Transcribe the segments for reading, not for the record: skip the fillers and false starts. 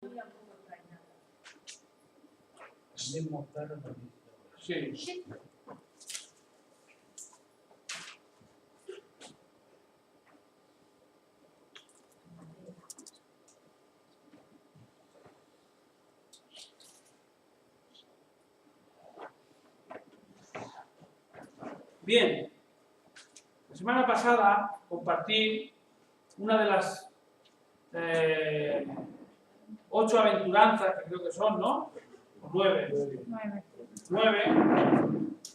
Sí. Bien, la semana pasada compartí una de las 8 aventuranzas, que creo que son, ¿no? 9. 9,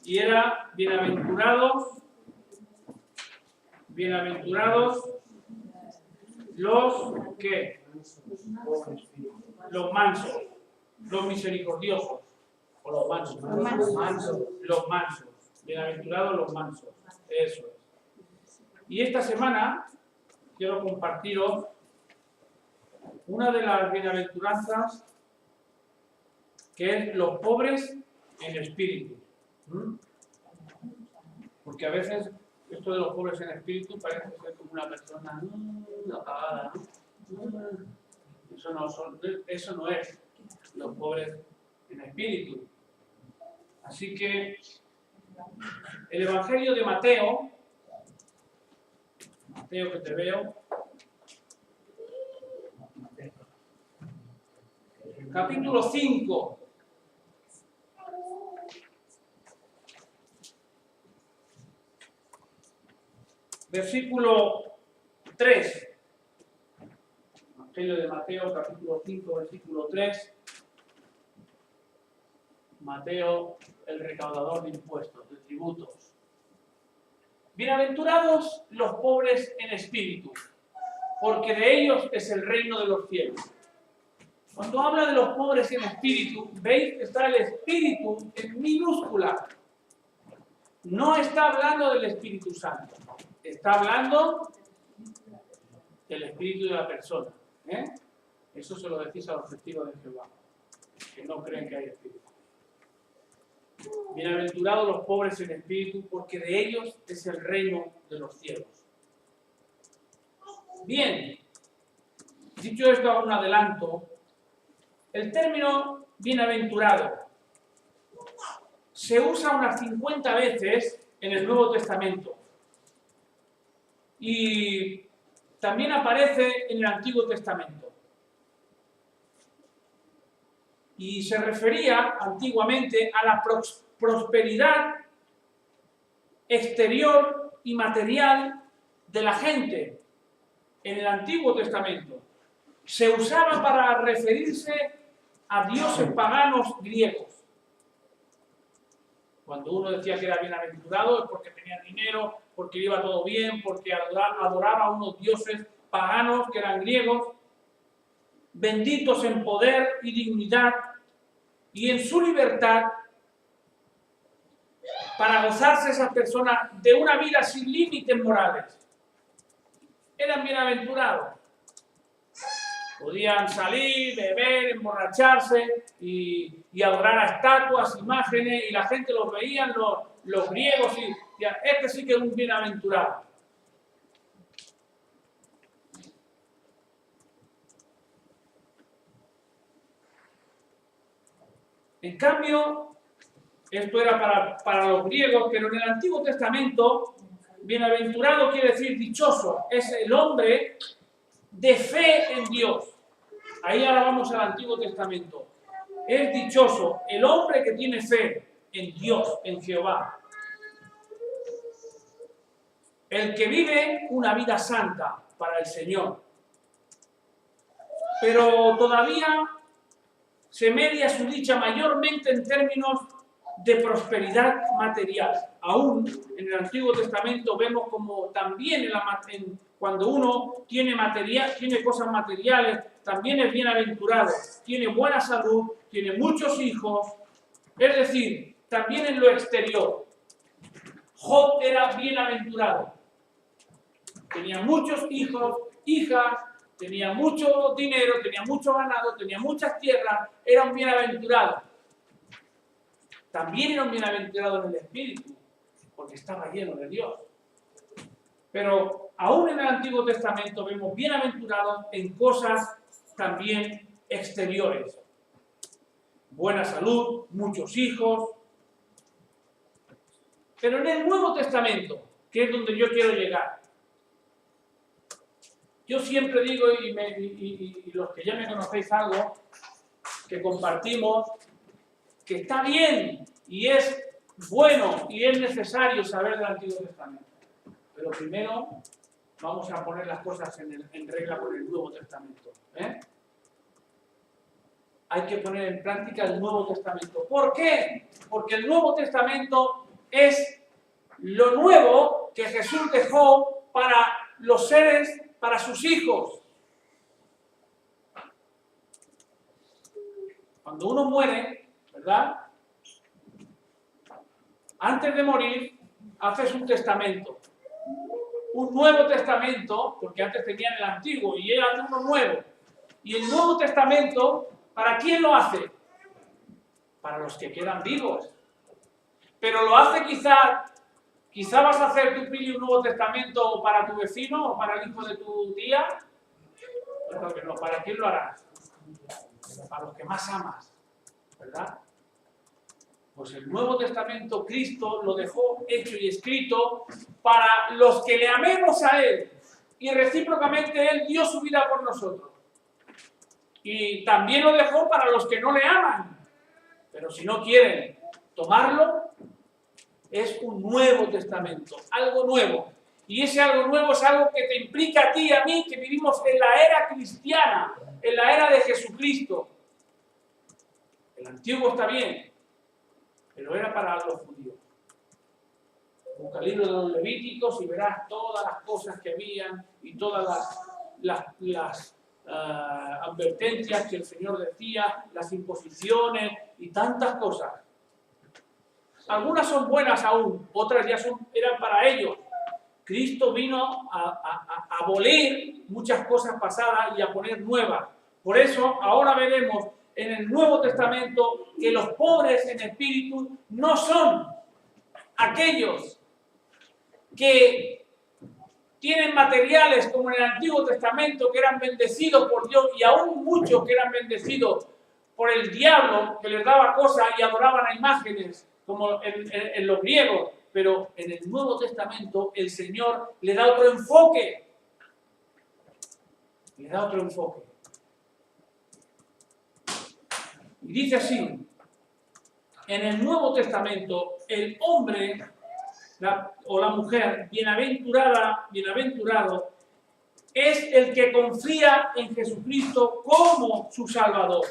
y era bienaventurados los que, los mansos, los misericordiosos, o los mansos, los mansos, bienaventurados los mansos, eso es. Y esta semana quiero compartiros una de las bienaventuranzas, que es los pobres en espíritu. Porque a veces esto de los pobres en espíritu parece ser como una persona apagada, ¿no? Eso no es los pobres en espíritu. Así que el Evangelio de Mateo, que te veo, capítulo 5, versículo 3. Evangelio de Mateo, capítulo 5, versículo 3. Mateo, el recaudador de impuestos, de tributos. Bienaventurados los pobres en espíritu, porque de ellos es el reino de los cielos. Cuando habla de los pobres en espíritu, veis que está el espíritu en minúscula. No está hablando del Espíritu Santo, está hablando del espíritu de la persona. Eso se lo decís a los testigos de Jehová, que no creen que hay espíritu. Bienaventurados los pobres en espíritu, porque de ellos es el reino de los cielos. Bien, dicho esto, hago un adelanto. El término bienaventurado se usa unas 50 veces en el Nuevo Testamento y también aparece en el Antiguo Testamento. Y se refería antiguamente a la prosperidad exterior y material de la gente en el Antiguo Testamento. Se usaba para referirse a dioses paganos griegos. Cuando uno decía que era bienaventurado es porque tenía dinero, porque iba todo bien, porque adoraba a unos dioses paganos que eran griegos, benditos en poder y dignidad y en su libertad, para gozarse esas personas de una vida sin límites morales. Eran bienaventurados. Podían salir, beber, emborracharse y adorar a estatuas, imágenes, y la gente los veían, los griegos, y decían, este sí que es un bienaventurado. En cambio, esto era para los griegos, pero en el Antiguo Testamento, bienaventurado quiere decir dichoso, es el hombre de fe en Dios. Ahí ahora vamos al Antiguo Testamento. Es dichoso el hombre que tiene fe en Dios, en Jehová. El que vive una vida santa para el Señor. Pero todavía se media su dicha mayormente en términos de prosperidad material. Aún en el Antiguo Testamento vemos como también cuando uno tiene cosas materiales, también es bienaventurado, tiene buena salud, tiene muchos hijos, es decir, también en lo exterior. Job era bienaventurado, tenía muchos hijos, hijas, tenía mucho dinero, tenía mucho ganado, tenía muchas tierras, era un bienaventurado. También era un bienaventurado en el espíritu, porque estaba lleno de Dios. Pero aún en el Antiguo Testamento vemos bienaventurados en cosas también exteriores. Buena salud, muchos hijos. Pero en el Nuevo Testamento, que es donde yo quiero llegar, yo siempre digo, y los que ya me conocéis algo, que compartimos, que está bien y es bueno y es necesario saber del Antiguo Testamento. Pero primero vamos a poner las cosas en regla con el Nuevo Testamento. Hay que poner en práctica el Nuevo Testamento. ¿Por qué? Porque el Nuevo Testamento es lo nuevo que Jesús dejó para los seres, para sus hijos. Cuando uno muere, ¿verdad? Antes de morir, haces un testamento. Un Nuevo Testamento, porque antes tenían el Antiguo, y él hace uno nuevo. Y el Nuevo Testamento, ¿para quién lo hace? Para los que quedan vivos. Pero lo hace quizá vas a hacer tu Pili un Nuevo Testamento para tu vecino o para el hijo de tu tía. Pero que no, ¿para quién lo harás? Para los que más amas, ¿verdad? Pues el Nuevo Testamento Cristo lo dejó hecho y escrito para los que le amemos a Él. Y recíprocamente Él dio su vida por nosotros. Y también lo dejó para los que no le aman. Pero si no quieren tomarlo, es un Nuevo Testamento, algo nuevo. Y ese algo nuevo es algo que te implica a ti y a mí, que vivimos en la era cristiana, en la era de Jesucristo. El antiguo está bien, pero era para los judíos. Busca el libro de los Levíticos y verás todas las cosas que habían y todas las advertencias que el Señor decía, las imposiciones y tantas cosas. Algunas son buenas aún, otras ya eran para ellos. Cristo vino a abolir muchas cosas pasadas y a poner nuevas. Por eso ahora veremos en el Nuevo Testamento que los pobres en espíritu no son aquellos que tienen materiales como en el Antiguo Testamento, que eran bendecidos por Dios, y aún muchos que eran bendecidos por el diablo, que les daba cosas y adoraban a imágenes, como en los griegos. Pero en el Nuevo Testamento el Señor le da otro enfoque. Le da otro enfoque. Y dice así: en el Nuevo Testamento el hombre o la mujer bienaventurado es el que confía en Jesucristo como su Salvador.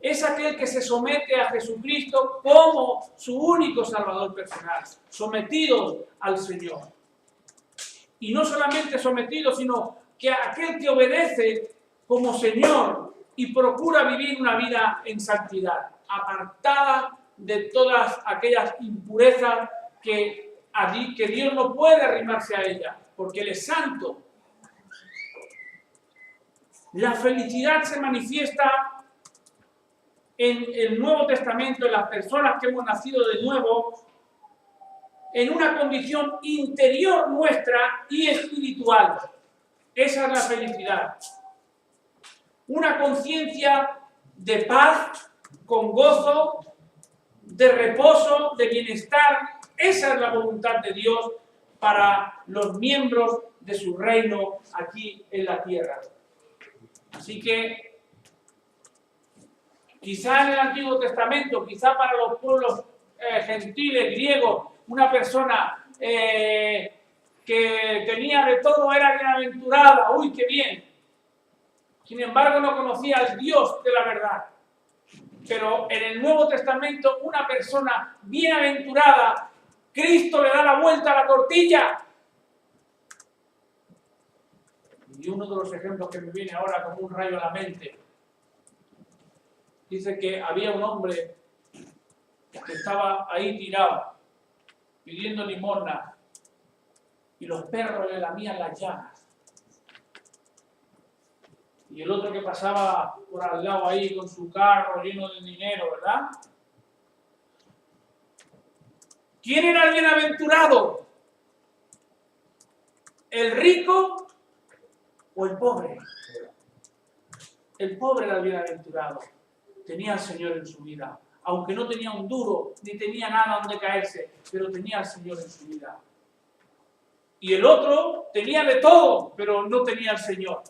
Es aquel que se somete a Jesucristo como su único Salvador personal, sometidos al Señor. Y no solamente sometidos, sino que aquel que obedece como Señor y procura vivir una vida en santidad, apartada de todas aquellas impurezas que Dios no puede arrimarse a ella, porque Él es santo. La felicidad se manifiesta en el Nuevo Testamento, en las personas que hemos nacido de nuevo, en una condición interior nuestra y espiritual. Esa es la felicidad. Una conciencia de paz, con gozo, de reposo, de bienestar. Esa es la voluntad de Dios para los miembros de su reino aquí en la tierra. Así que quizá en el Antiguo Testamento, quizá para los pueblos gentiles, griegos, una persona que tenía de todo era bienaventurada. ¡Uy, qué bien! Sin embargo, no conocía al Dios de la verdad. Pero en el Nuevo Testamento, una persona bienaventurada, Cristo le da la vuelta a la tortilla. Y uno de los ejemplos que me viene ahora como un rayo a la mente, dice que había un hombre que estaba ahí tirado, pidiendo limosna, y los perros le lamían las llagas. Y el otro que pasaba por al lado ahí con su carro lleno de dinero, ¿verdad? ¿Quién era el bienaventurado? ¿El rico o el pobre? El pobre era el bienaventurado. Tenía al Señor en su vida. Aunque no tenía un duro, ni tenía nada donde caerse, pero tenía al Señor en su vida. Y el otro tenía de todo, pero no tenía al Señor.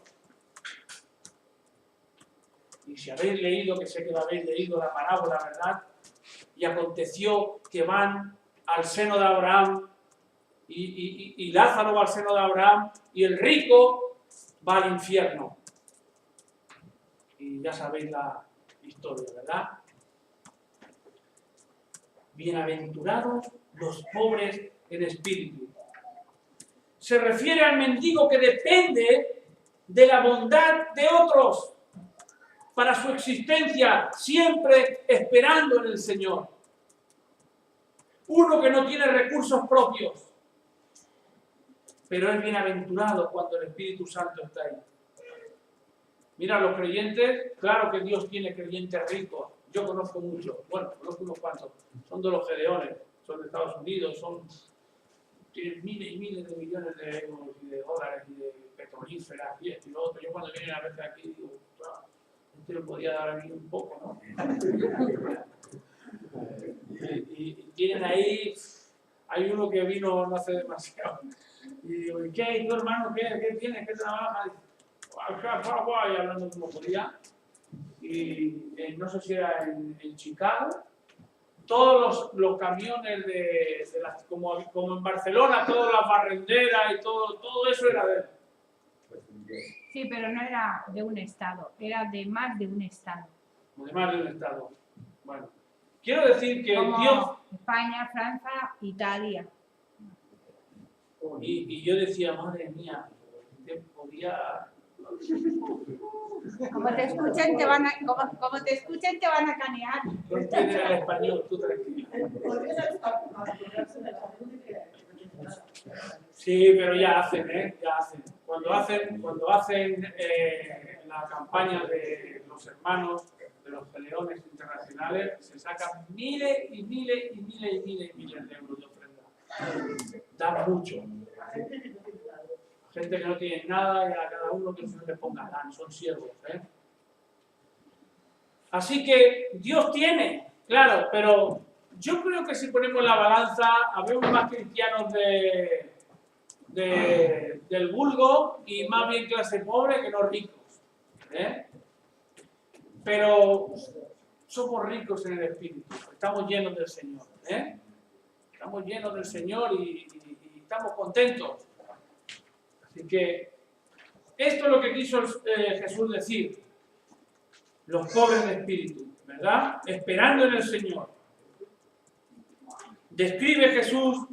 Y si habéis leído, que sé que lo habéis leído, la parábola, ¿verdad? Y aconteció que van al seno de Abraham, y Lázaro va al seno de Abraham, y el rico va al infierno. Y ya sabéis la historia, ¿verdad? Bienaventurados los pobres en espíritu. Se refiere al mendigo que depende de la bondad de otros para su existencia, siempre esperando en el Señor. Uno que no tiene recursos propios, pero es bienaventurado cuando el Espíritu Santo está ahí. Mira, los creyentes, claro que Dios tiene creyentes ricos. Yo conozco muchos, bueno, conozco unos cuantos. Son de los Gedeones, son de Estados Unidos, tienen miles y miles de millones de euros y de dólares y de petrolíferas y esto y lo otro. Yo cuando vienen a veces aquí digo, este le podía dar a mí un poco, ¿no? y tienen ahí, hay uno que vino no hace demasiado. Y digo, ¿qué? ¿Y tu hermano qué tienes? ¿Qué trabajas? Y hablando como podía. Y no sé si era en Chicago. Todos los camiones como en Barcelona, todas las barrenderas y todo eso era de él. Sí, pero no era de un estado, era de más de un estado. De más de un estado. Bueno, quiero decir que como Dios... España, Francia, Italia. Y yo decía, madre mía, podía... Como te escuchen te van a canear. No entienden el español, tú tranquila. Sí, pero ya hacen, ya hacen. Cuando hacen la campaña de los hermanos de los peleones internacionales, se sacan miles y miles y miles y miles y miles de euros de ofrenda. Da mucho. Gente que no tiene nada y a cada uno que se le ponga dan, son siervos. Así que Dios tiene, claro, pero yo creo que si ponemos la balanza, habemos más cristianos del vulgo y más bien clase pobre que no ricos. Pero somos ricos en el Espíritu, estamos llenos del Señor. Estamos llenos del Señor y estamos contentos. Así que esto es lo que quiso Jesús decir. Los pobres de espíritu, ¿verdad? Esperando en el Señor. Describe Jesús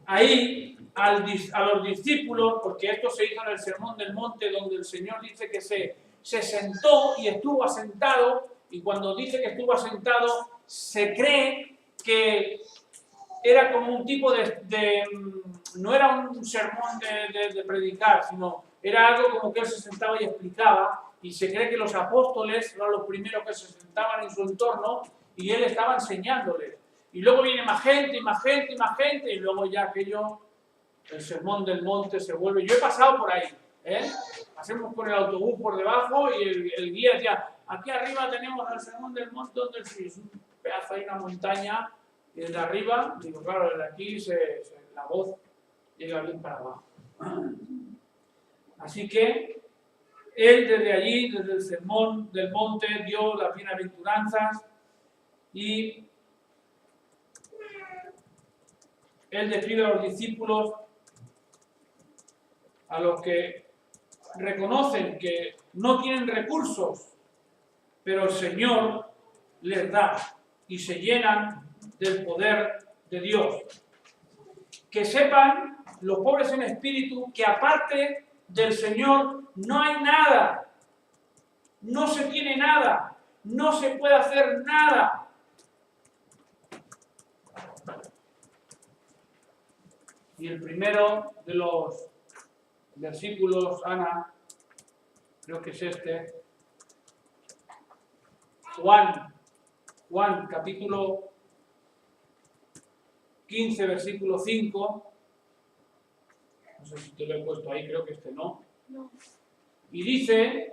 ahí a los discípulos, porque esto se hizo en el Sermón del Monte, donde el Señor dice que se sentó y estuvo asentado, y cuando dice que estuvo asentado, se cree que era como un tipo no era un sermón de predicar, sino era algo como que él se sentaba y explicaba, y se cree que los apóstoles eran los primeros que se sentaban en su entorno y él estaba enseñándoles. Y luego viene más gente, y más gente, y más gente, y luego ya aquello, el sermón del monte se vuelve. Yo he pasado por ahí, pasemos con el autobús por debajo y el guía decía, aquí arriba tenemos el sermón del monte, donde es un pedazo, hay una montaña, y desde arriba, digo, claro, desde aquí la voz llega bien para abajo. Así que él desde allí, desde el sermón del monte, dio las bienaventuranzas y él describe a los discípulos, a los que reconocen que no tienen recursos, pero el Señor les da y se llenan del poder de Dios. Que sepan los pobres en espíritu que aparte del Señor no hay nada, no se tiene nada, no se puede hacer nada. Y el primero de los versículos, Ana, creo que es este, Juan capítulo 15, versículo 5, no sé si te lo he puesto ahí, creo que este no. Y dice,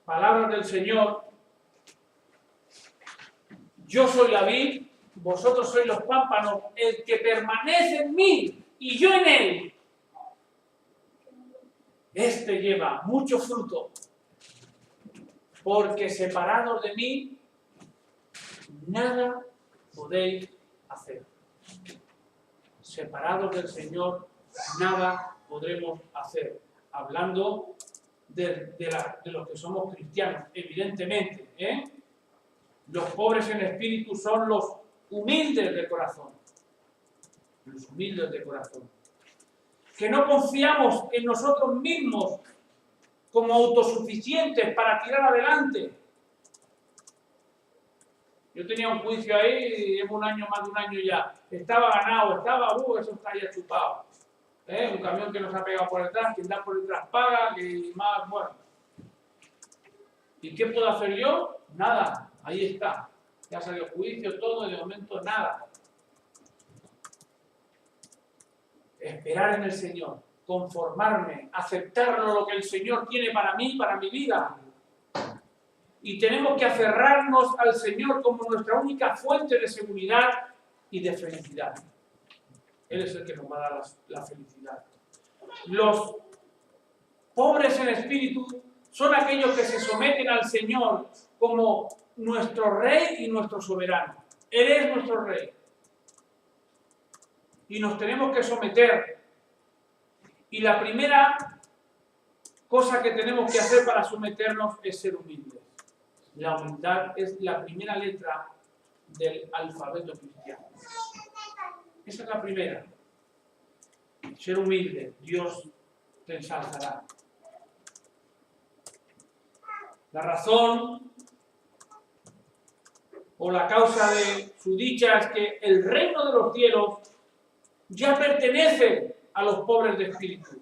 Palabras del Señor. Yo soy la vid, vosotros sois los pámpanos, el que permanece en mí y yo en él, este lleva mucho fruto, porque separados de mí, nada podéis hacer. Separados del Señor, nada podremos hacer. Hablando de los que somos cristianos, evidentemente, ¿eh? Los pobres en espíritu son los humildes de corazón. Los humildes de corazón. Que no confiamos en nosotros mismos como autosuficientes para tirar adelante. Yo tenía un juicio ahí, llevo un año, más de un año ya. Estaba ganado, eso está ya chupado. Un camión que nos ha pegado por detrás, quien da por detrás paga, y más, bueno. ¿Y qué puedo hacer yo? Nada, ahí está. Ya salió juicio, todo, y de momento nada. Esperar en el Señor, conformarme, aceptar lo que el Señor tiene para mí, para mi vida. Y tenemos que aferrarnos al Señor como nuestra única fuente de seguridad y de felicidad. Él es el que nos va a dar la felicidad. Los pobres en espíritu son aquellos que se someten al Señor como nuestro Rey y nuestro soberano. Él es nuestro Rey. Y nos tenemos que someter. Y la primera cosa que tenemos que hacer para someternos es ser humildes. La humildad es la primera letra del alfabeto cristiano. Esa es la primera. Ser humilde, Dios te ensalzará. La razón o la causa de su dicha es que el reino de los cielos ya pertenece a los pobres de espíritu.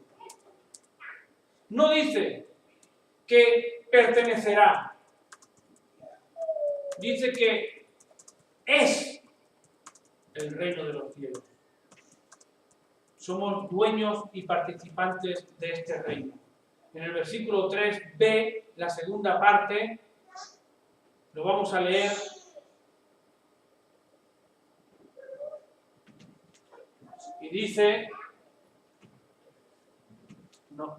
No dice que pertenecerá. Dice que es el reino de los cielos. Somos dueños y participantes de este reino. En el versículo 3b, la segunda parte, lo vamos a leer. Y dice,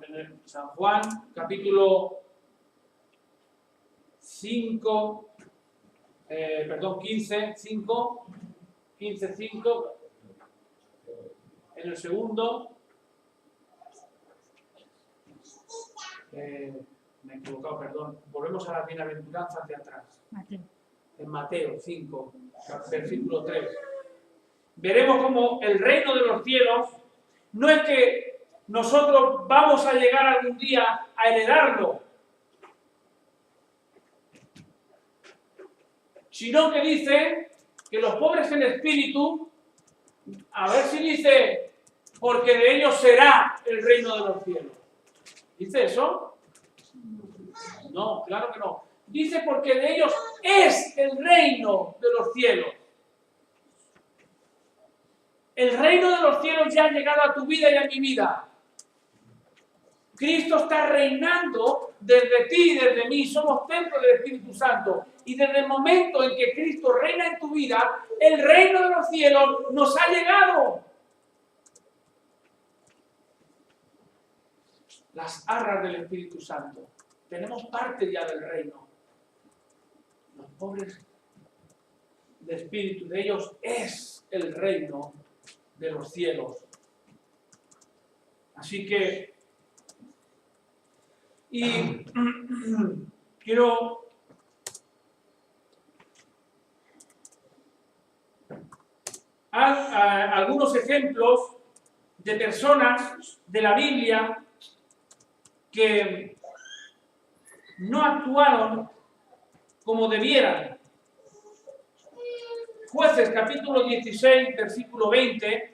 en San Juan, capítulo 5, 15, 5, en el segundo, me he equivocado, perdón, volvemos a la bienaventuranza hacia atrás. En Mateo 5, versículo 3. Veremos cómo el reino de los cielos no es que nosotros vamos a llegar algún día a heredarlo, sino que dice que los pobres en espíritu, a ver si dice, porque de ellos será el reino de los cielos. ¿Dice eso? No, claro que no. Dice porque de ellos es el reino de los cielos. El reino de los cielos ya ha llegado a tu vida y a mi vida. Cristo está reinando desde ti y desde mí. Somos templo del Espíritu Santo. Y desde el momento en que Cristo reina en tu vida, el reino de los cielos nos ha llegado. Las arras del Espíritu Santo. Tenemos parte ya del reino. Los pobres de espíritu, de ellos es el reino de los cielos. Así que, y quiero algunos ejemplos de personas de la Biblia que no actuaron como debieran. Jueces capítulo 16, versículo 20.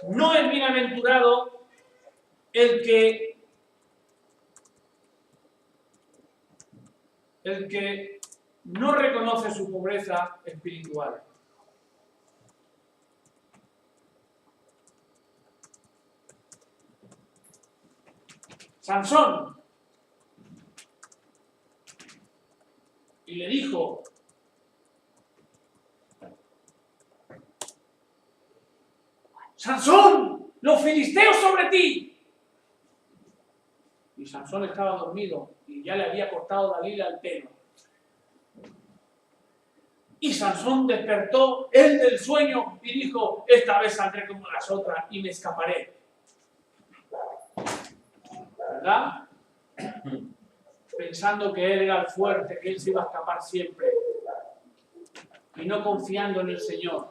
No es bienaventurado el que no reconoce su pobreza espiritual. Sansón y le dijo: Sansón, los filisteos sobre ti. Y Sansón estaba dormido y ya le había cortado Dalila el pelo. Y Sansón despertó él del sueño y dijo: esta vez saldré como las otras y me escaparé. ¿Verdad? Pensando que él era el fuerte, que él se iba a escapar siempre. Y no confiando en el Señor.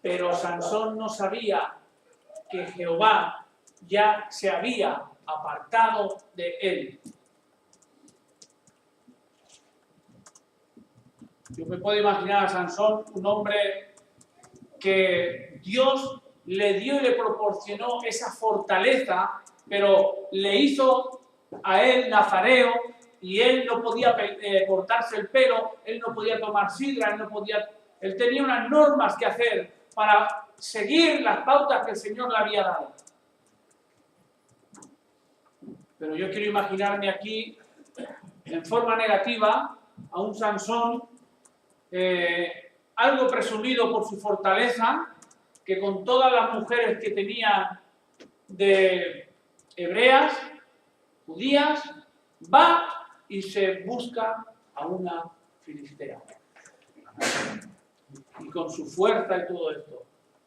Pero Sansón no sabía que Jehová ya se había apartado de él. Yo me puedo imaginar a Sansón, un hombre que Dios le dio y le proporcionó esa fortaleza, pero le hizo a él nazareo y él no podía cortarse el pelo, él no podía tomar sidra, él tenía unas normas que hacer para seguir las pautas que el Señor le había dado. Pero yo quiero imaginarme aquí, en forma negativa, a un Sansón algo presumido por su fortaleza, que con todas las mujeres que tenía de hebreas, judías, va y se busca a una filistea. Y con su fuerza y todo esto.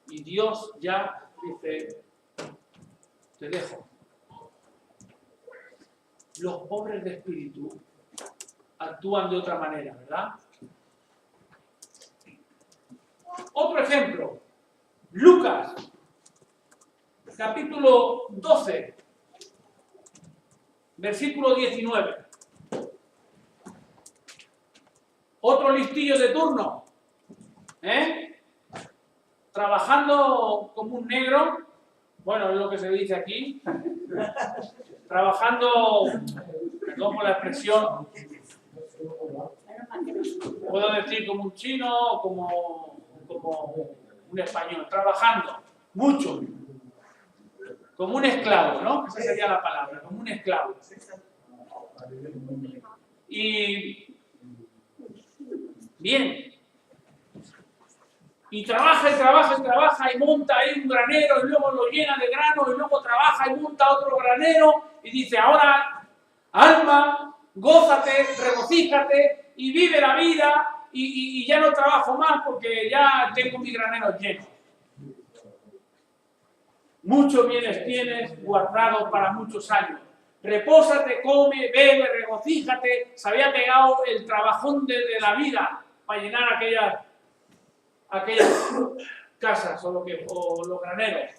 Y Dios ya dice: te dejo. Los pobres de espíritu actúan de otra manera, ¿verdad? Otro ejemplo, Lucas, capítulo 12, versículo 19. Otro listillo de turno, trabajando como un negro, bueno, es lo que se dice aquí, trabajando, perdón por la expresión, puedo decir como un chino o como un español, trabajando mucho, como un esclavo, ¿no? Esa sería la palabra, como un esclavo. Y bien, y trabaja y trabaja y trabaja y monta ahí un granero y luego lo llena de grano y luego trabaja y monta otro granero y dice: ahora, alma, gózate, regocíjate y vive la vida y ya no trabajo más porque ya tengo mi granero lleno. Muchos bienes tienes guardados para muchos años. Repósate, come, bebe, regocíjate. Se había pegado el trabajón de la vida para llenar aquellas casas o los graneros.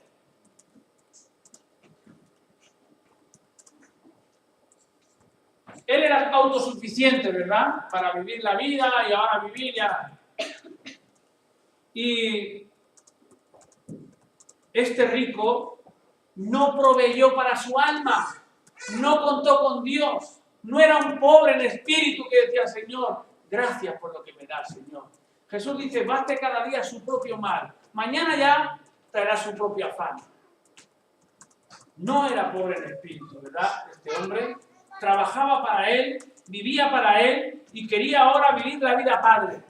Él era autosuficiente, ¿verdad? Para vivir la vida y ahora vivir ya. Y este rico no proveyó para su alma, no contó con Dios, no era un pobre en espíritu que decía: Señor, gracias por lo que me das, Señor. Jesús dice: baste cada día su propio mal, mañana ya traerá su propio afán. No era pobre en espíritu, ¿verdad? Este hombre trabajaba para él, vivía para él y quería ahora vivir la vida padre.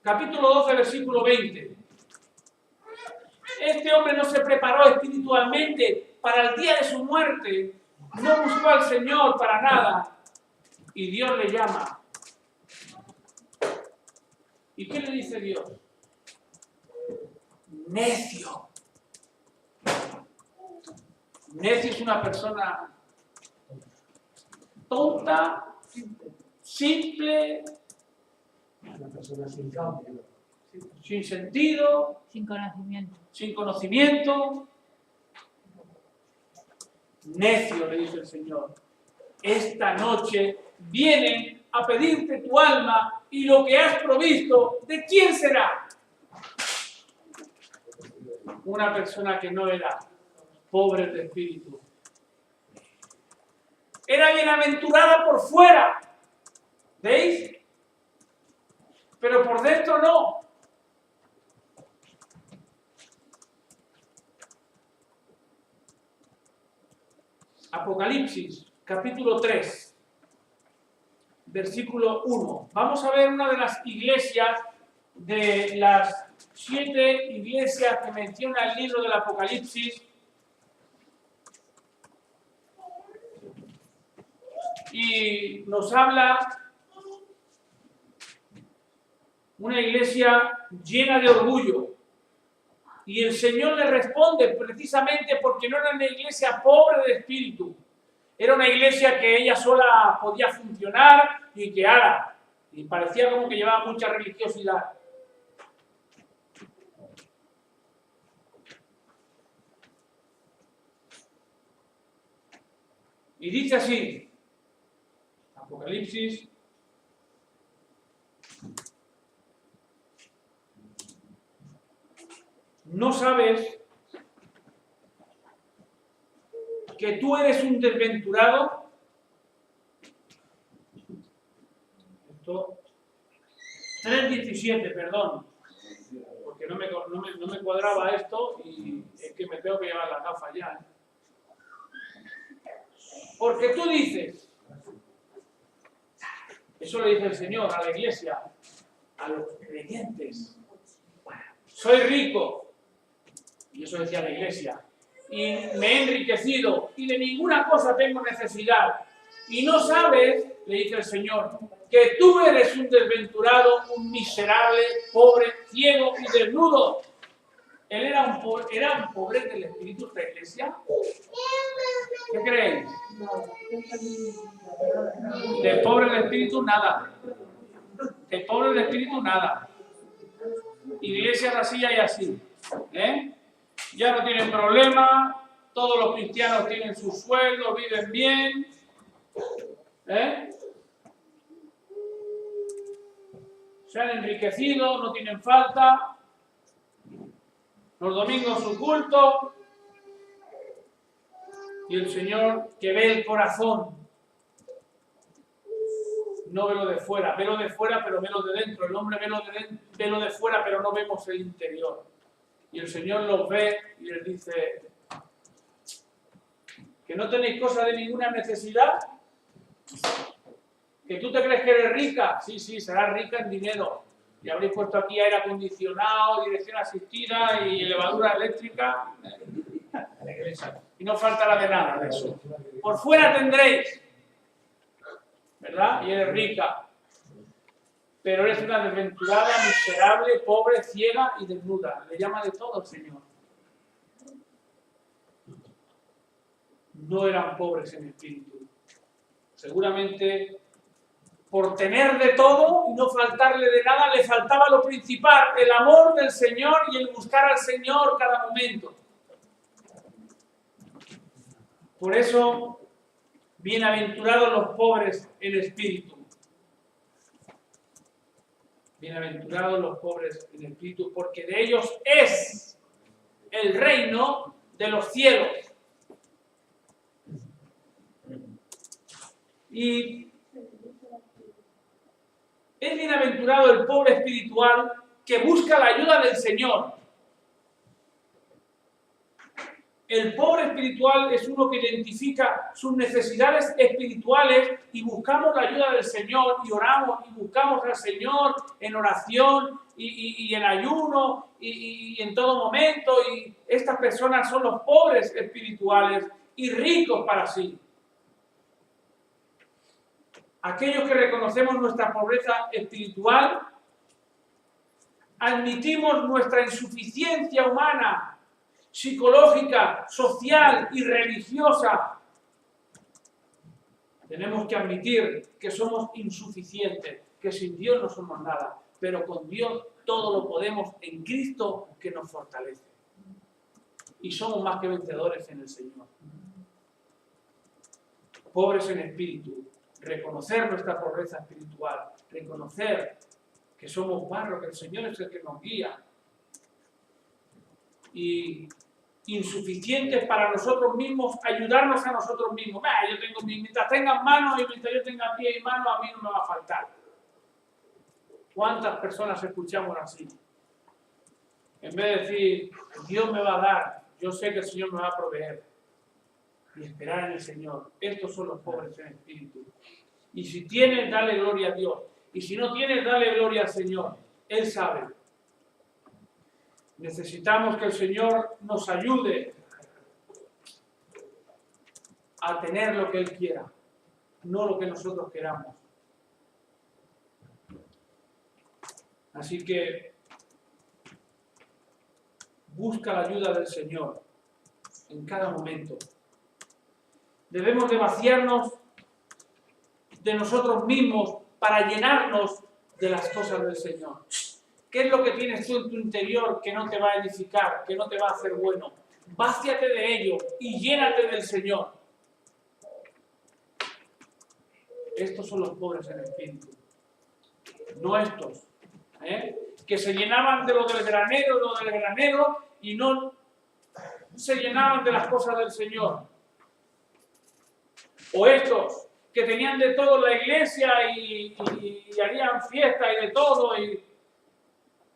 Capítulo 12, versículo 20. Este hombre no se preparó espiritualmente para el día de su muerte, no buscó al Señor para nada, y Dios le llama. ¿Y qué le dice Dios? Necio. Necio es una persona tonta, simple, una persona sin cambio, sin sentido, sin conocimiento. Necio, le dice el Señor. Esta noche vienen a pedirte tu alma y lo que has provisto, ¿de quién será? Una persona que no era pobre de espíritu. Era bienaventurada por fuera, ¿veis? Pero por dentro no. Apocalipsis, capítulo 3, versículo 1. Vamos a ver una de las iglesias, de las 7 iglesias que menciona el libro del Apocalipsis. Y nos habla una iglesia llena de orgullo. Y el Señor le responde precisamente porque no era una iglesia pobre de espíritu. Era una iglesia que ella sola podía funcionar y que hará. Y parecía como que llevaba mucha religiosidad. Y dice así, Apocalipsis, ¿no sabes que tú eres un desventurado? Esto, 3:17, perdón, porque no me cuadraba esto y es que me tengo que llevar las gafas ya. Porque tú dices, eso le dice el Señor a la iglesia, a los creyentes, soy rico, y eso decía la iglesia, y me he enriquecido, y de ninguna cosa tengo necesidad, y no sabes, le dice el Señor, que tú eres un desventurado, un miserable, pobre, ciego y desnudo. ¿Él era un pobre del espíritu de la iglesia? ¿Qué creéis? Del pobre del espíritu, nada. Del pobre del espíritu, nada. Iglesias así y así. Ya no tienen problema, todos los cristianos tienen su sueldo, viven bien. Se han enriquecido, no tienen falta. Los domingos su culto. Y el Señor, que ve el corazón, no ve lo de fuera, pero ve lo de dentro. El hombre ve lo de fuera, pero no vemos el interior. Y el Señor los ve y les dice, ¿que no tenéis cosa de ninguna necesidad? ¿Que tú te crees que eres rica? Sí, serás rica en dinero. Y habréis puesto aquí aire acondicionado, dirección asistida y levadura eléctrica. Y no faltará de nada de eso. Por fuera tendréis, ¿verdad? Y eres rica. Pero eres una desventurada, miserable, pobre, ciega y desnuda. Le llama de todo el Señor. No eran pobres en espíritu. Seguramente, por tener de todo y no faltarle de nada, le faltaba lo principal, el amor del Señor y el buscar al Señor cada momento. Por eso, bienaventurados los pobres en espíritu. Bienaventurados los pobres en espíritu, porque de ellos es el reino de los cielos. Y es bienaventurado el pobre espiritual que busca la ayuda del Señor. El pobre espiritual es uno que identifica sus necesidades espirituales y buscamos la ayuda del Señor y oramos y buscamos al Señor en oración y en ayuno y en todo momento. Y estas personas son los pobres espirituales y ricos para sí. Aquellos que reconocemos nuestra pobreza espiritual, admitimos nuestra insuficiencia humana, psicológica, social y religiosa. Tenemos que admitir que somos insuficientes, que sin Dios no somos nada, pero con Dios todo lo podemos en Cristo que nos fortalece. Y somos más que vencedores en el Señor. Pobres en espíritu, reconocer nuestra pobreza espiritual, reconocer que somos barro, que el Señor es el que nos guía. Y insuficientes para nosotros mismos, ayudarnos a nosotros mismos. Yo tengo, mientras tengan manos y mientras yo tenga pie y mano, a mí no me va a faltar. ¿Cuántas personas escuchamos así? En vez de decir, Dios me va a dar, yo sé que el Señor me va a proveer. y esperar en el Señor. Estos son los pobres en espíritu. Y si tienes, dale gloria a Dios. Y si no tienes, dale gloria al Señor. Él sabe. Necesitamos que el Señor nos ayude a tener lo que Él quiera, no lo que nosotros queramos. Así que busca la ayuda del Señor en cada momento. Debemos de vaciarnos de nosotros mismos para llenarnos de las cosas del Señor. ¿Qué es lo que tienes tú en tu interior que no te va a edificar, que no te va a hacer bueno? Váciate de ello y llénate del Señor. Estos son los pobres en espíritu. No estos, que se llenaban de lo del granero y no se llenaban de las cosas del Señor. O estos que tenían de todo la iglesia y harían fiesta y de todo,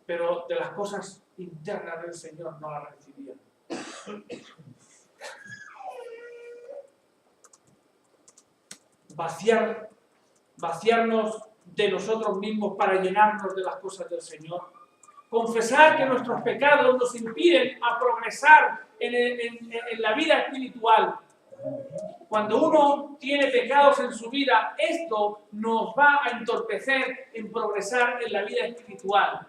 pero de las cosas internas del Señor no las recibían. Vaciarnos de nosotros mismos para llenarnos de las cosas del Señor. Confesar que nuestros pecados nos impiden a progresar en la vida espiritual. Cuando uno tiene pecados en su vida, esto nos va a entorpecer en progresar en la vida espiritual.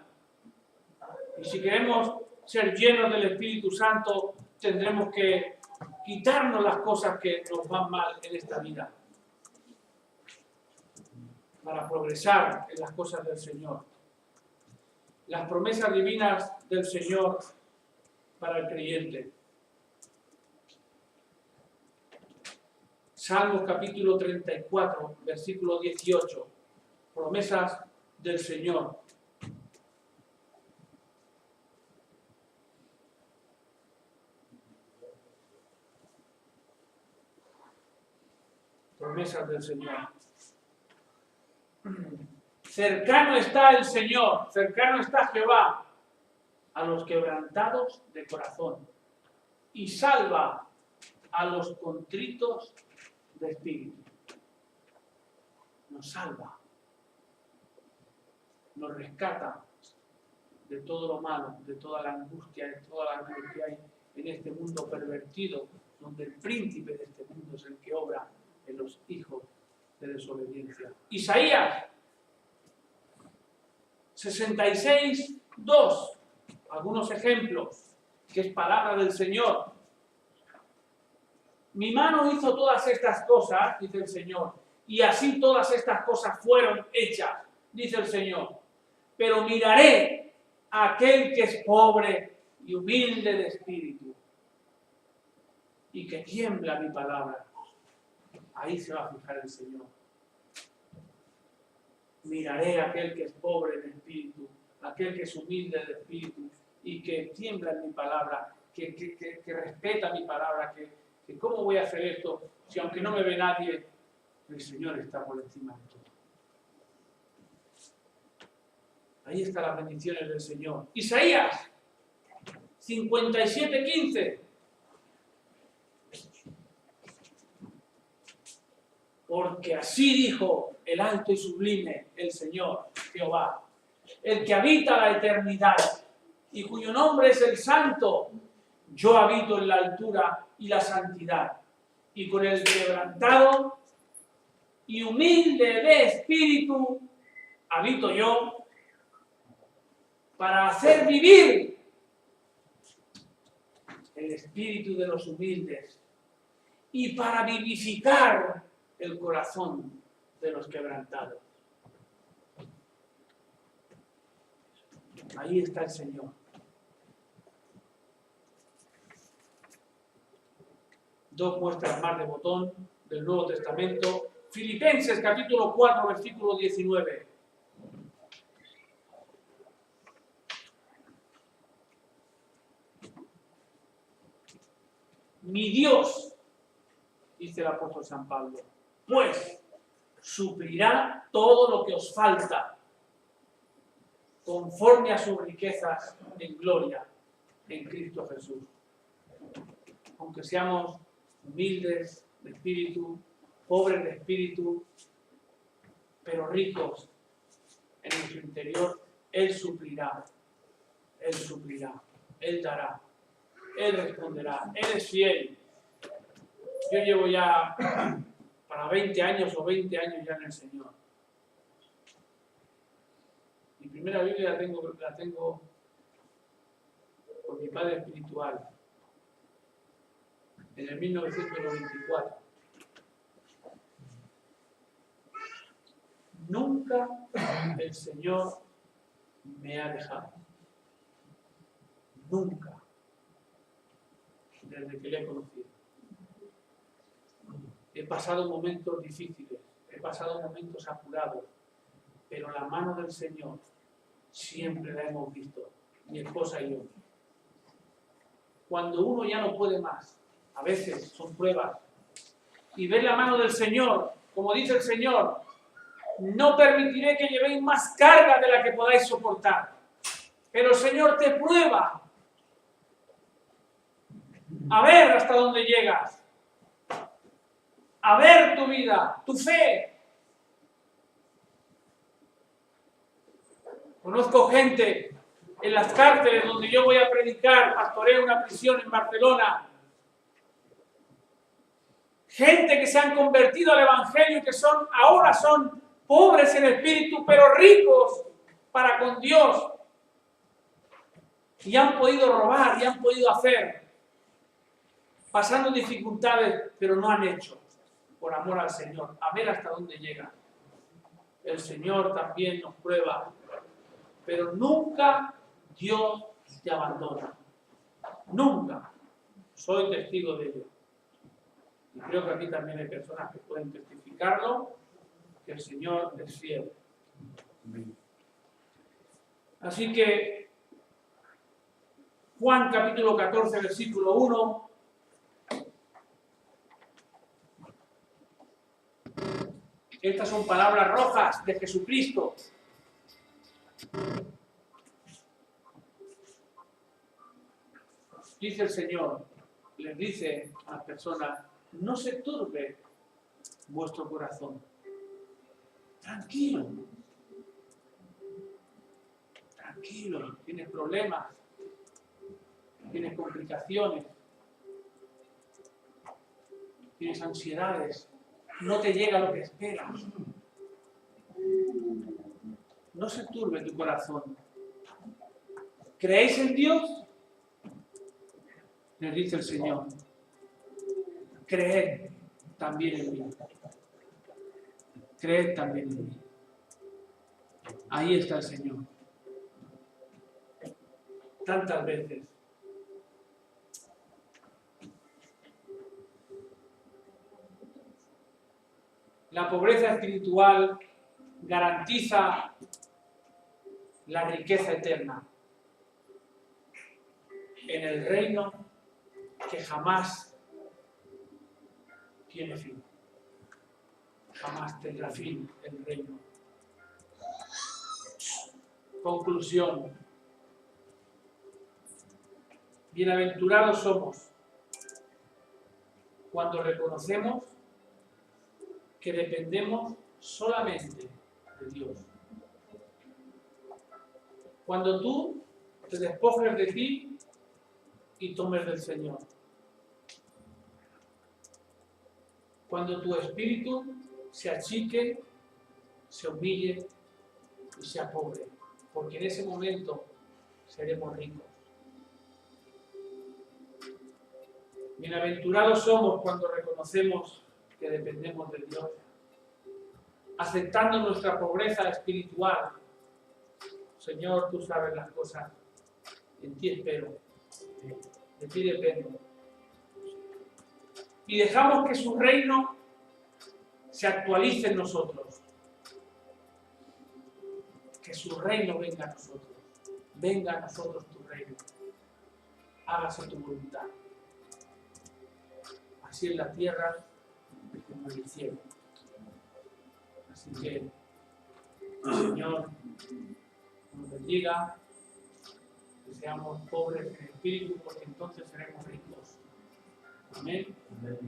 Y si queremos ser llenos del Espíritu Santo, tendremos que quitarnos las cosas que nos van mal en esta vida para progresar en las cosas del Señor. Las promesas divinas del Señor para el creyente. Salmos capítulo 34, versículo 18. Promesas del Señor. Promesas del Señor. Cercano está el Señor, cercano está Jehová a los quebrantados de corazón y salva a los contritos de espíritu. Nos salva, nos rescata de todo lo malo, de toda la angustia, de toda la angustia que hay en este mundo pervertido, donde el príncipe de este mundo es el que obra en los hijos de desobediencia. Isaías 66:2, algunos ejemplos, que es palabra del Señor. Mi mano hizo todas estas cosas, dice el Señor, y así todas estas cosas fueron hechas, dice el Señor. Pero miraré a aquel que es pobre y humilde de espíritu, y que tiembla mi palabra. Ahí se va a fijar el Señor. Miraré a aquel que es pobre de espíritu, aquel que es humilde de espíritu y que tiembla en mi palabra, que respeta mi palabra, que cómo voy a hacer esto si aunque no me ve nadie, el Señor está por encima de todo. Ahí están las bendiciones del Señor. Isaías 57:15. Porque así dijo el alto y sublime, el Señor, Jehová, el que habita la eternidad y cuyo nombre es el Santo. Yo habito en la altura y la santidad, y con el quebrantado y humilde de espíritu habito yo, para hacer vivir el espíritu de los humildes y para vivificar el corazón de los quebrantados. Ahí está el Señor. Dos muestras más de botón del Nuevo Testamento. Filipenses capítulo 4, versículo 19. Mi Dios, dice el apóstol San Pablo, pues suplirá todo lo que os falta conforme a sus riquezas en gloria en Cristo Jesús. Aunque seamos humildes de espíritu, pobres de espíritu, pero ricos en nuestro interior. Él suplirá, Él suplirá, Él dará, Él responderá, Él es fiel. Yo llevo ya para 20 años o 20 años ya en el Señor. Mi primera Biblia la tengo por mi padre espiritual, en el 1994. Nunca el Señor me ha dejado. Nunca. Desde que le he conocido. He pasado momentos difíciles, he pasado momentos apurados, pero la mano del Señor siempre la hemos visto, mi esposa y yo. Cuando uno ya no puede más, a veces son pruebas, y ve la mano del Señor, como dice el Señor, no permitiré que llevéis más carga de la que podáis soportar. Pero el Señor te prueba a ver hasta dónde llegas, a ver tu vida, tu fe. Conozco gente en las cárceles donde yo voy a predicar, pastoreo una prisión en Barcelona. Gente que se han convertido al Evangelio y que ahora son pobres en espíritu, pero ricos para con Dios. Y han podido robar, y han podido hacer, pasando dificultades, pero no han hecho, por amor al Señor. A ver hasta dónde llega. El Señor también nos prueba, pero nunca Dios te abandona. Nunca. Soy testigo de ello. Y creo que aquí también hay personas que pueden testificarlo, que el Señor es fiel. Así que Juan capítulo 14, versículo 1. Estas son palabras rojas de Jesucristo. Dice el Señor, les dice a las personas, no se turbe vuestro corazón. Tranquilo. Tranquilo. Tienes problemas. Tienes complicaciones. Tienes ansiedades. No te llega lo que esperas. No se turbe tu corazón. ¿Creéis en Dios? Les dice el Señor. Creed también en mí. Creed también en mí. Ahí está el Señor. Tantas veces. La pobreza espiritual garantiza la riqueza eterna en el reino que jamás tiene fin. Jamás tendrá fin el reino. Conclusión. Bienaventurados somos cuando reconocemos que dependemos solamente de Dios. Cuando tú te despojes de ti y tomes del Señor. Cuando tu espíritu se achique, se humille y sea pobre, porque en ese momento seremos ricos. Bienaventurados somos cuando reconocemos que dependemos de Dios, aceptando nuestra pobreza espiritual. Señor, tú sabes las cosas, en ti espero, de ti dependo. Y dejamos que su reino se actualice en nosotros. Que su reino venga a nosotros. Venga a nosotros tu reino. Hágase tu voluntad. Así en la tierra como en el cielo. Así que el Señor nos bendiga, que seamos pobres en espíritu, porque entonces seremos ricos. Amén. Amén.